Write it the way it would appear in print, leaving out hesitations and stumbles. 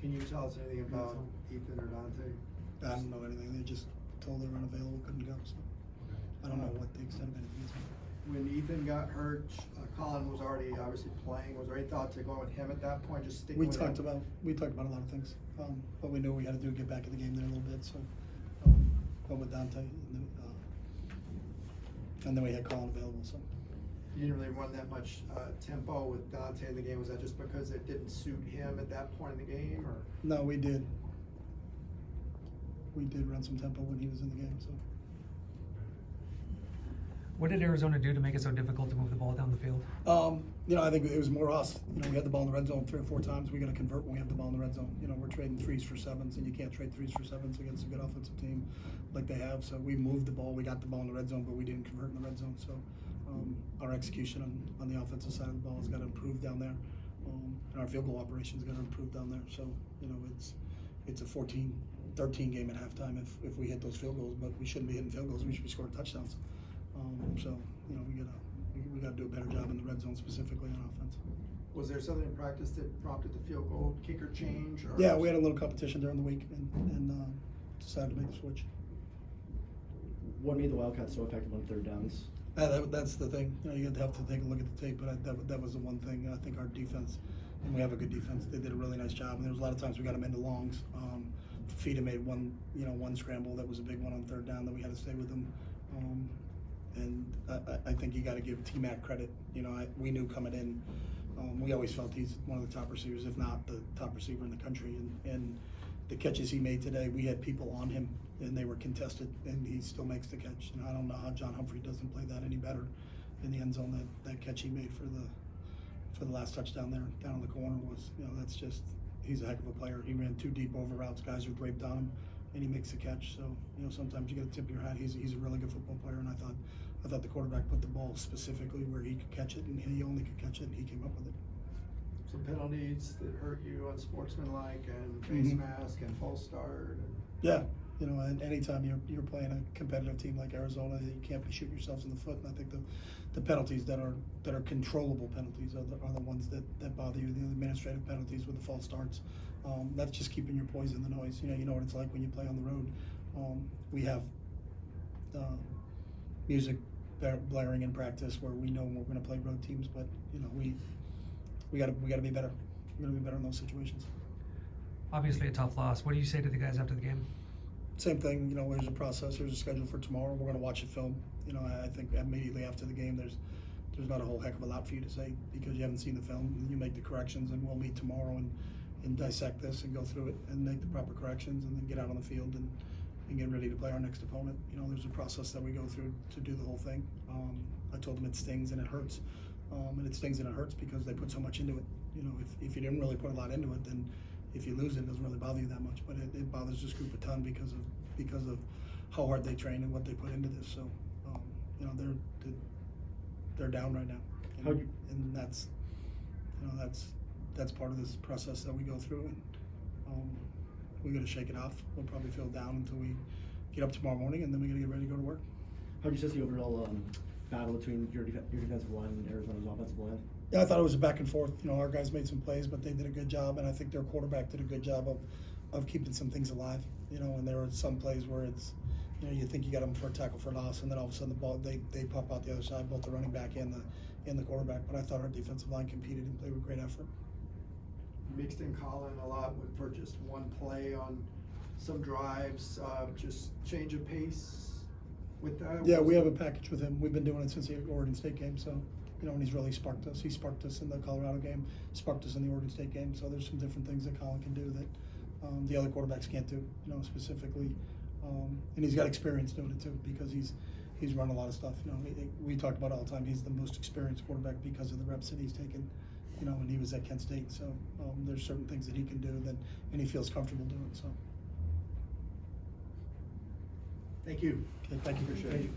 Can you tell us anything about Ethan or Dante? I don't know anything. They just told they were unavailable, couldn't go. So I don't know what the extent of anything is. When Ethan got hurt, Colin was already obviously playing. Was there any thought to going with him at that point, just sticking We with talked him? about a lot of things, but we knew we had to get back in the game there a little bit. So went with Dante, and then we had Colin available. So You didn't really run that much tempo with Dante in the game. Was that just because it didn't suit him at that point in the game, or? no, we did. We did run some tempo when he was in the game. So What did Arizona do to make it so difficult to move the ball down the field? I think it was more us. We had the ball in the red zone 3 or 4 times. We got to convert when we have the ball in the red zone. We're trading 3s for 7s, and you can't trade 3s for 7s against a good offensive team like they have. So we moved the ball. We got the ball in the red zone, but we didn't convert in the red zone. So our execution on the offensive side of the ball has got to improve down there, and our field goal operations got to improve down there. So it's a 14-13 game at halftime if we hit those field goals, but we shouldn't be hitting field goals. We should be scoring touchdowns. We got to do a better job in the red zone, specifically on offense. Was there something in practice that prompted the field goal kicker change? Or Yeah, we had a little competition during the week and decided to make the switch. What made the Wildcats so effective on third downs? That's the thing. You have to take a look at the tape, but that was the one thing. I think our defense, and we have a good defense, they did a really nice job. And there was a lot of times we got them into longs. Fida made one scramble that was a big one on third down that we had to stay with them. And I think you got to give T-Mac credit. We knew coming in, we always felt he's one of the top receivers, if not the top receiver in the country. And the catches he made today, we had people on him, and they were contested, and he still makes the catch. And I don't know how John Humphrey doesn't play that any better in the end zone. That catch he made for the last touchdown there down in the corner was, that's just, he's a heck of a player. He ran 2 deep over routes, guys are draped on him, and he makes the catch. So sometimes you got to tip your hat. He's a really good football player, and I thought the quarterback put the ball specifically where he could catch it, and he only could catch it, and he came up with it. Some penalties that hurt you on sportsmanlike and face mask and false start. Yeah, and anytime you're playing a competitive team like Arizona, you can't be shooting yourselves in the foot. And I think the penalties that are controllable penalties are the ones that bother you. The administrative penalties with the false starts, that's just keeping your poise in the noise. You know what it's like when you play on the road. We have music blaring in practice where we know we're going to play road teams, but we got to be better. We're going to be better in those situations. Obviously a tough loss. What do you say to the guys after the game? Same thing, there's a process, there's a schedule for tomorrow. We're going to watch the film. I think immediately after the game, there's not a whole heck of a lot for you to say because you haven't seen the film. You make the corrections, and we'll meet tomorrow and dissect this and go through it and make the proper corrections and then get out on the field and get ready to play our next opponent. There's a process that we go through to do the whole thing. I told them it stings and it hurts. And it stings and it hurts because they put so much into it. If you didn't really put a lot into it, then if you lose it, it doesn't really bother you that much. But it bothers this group a ton because of how hard they train and what they put into this. So, they're down right now, and that's part of this process that we go through. And we got to shake it off. We'll probably feel down until we get up tomorrow morning, and then we got to get ready to go to work. How do you assess the overall battle between your defensive line and Arizona's offensive line? Yeah, I thought it was a back and forth. Our guys made some plays, but they did a good job, and I think their quarterback did a good job of keeping some things alive. And there were some plays where it's, you think you got them for a tackle for loss, and then all of a sudden the ball they pop out the other side, both the running back and the quarterback. But I thought our defensive line competed and played with great effort. Mixed in Colin a lot for just one play on some drives, just change of pace with that. Yeah, we have a package with him. We've been doing it since the Oregon State game. So, and he's really sparked us. He sparked us in the Colorado game, sparked us in the Oregon State game. So there's some different things that Colin can do that the other quarterbacks can't do, specifically. And he's got experience doing it too because he's run a lot of stuff. We talk about it all the time. He's the most experienced quarterback because of the reps that he's taken. When he was at Kent State. So there's certain things that he can do and he feels comfortable doing. So. Thank you. Okay, thank you. Appreciate it.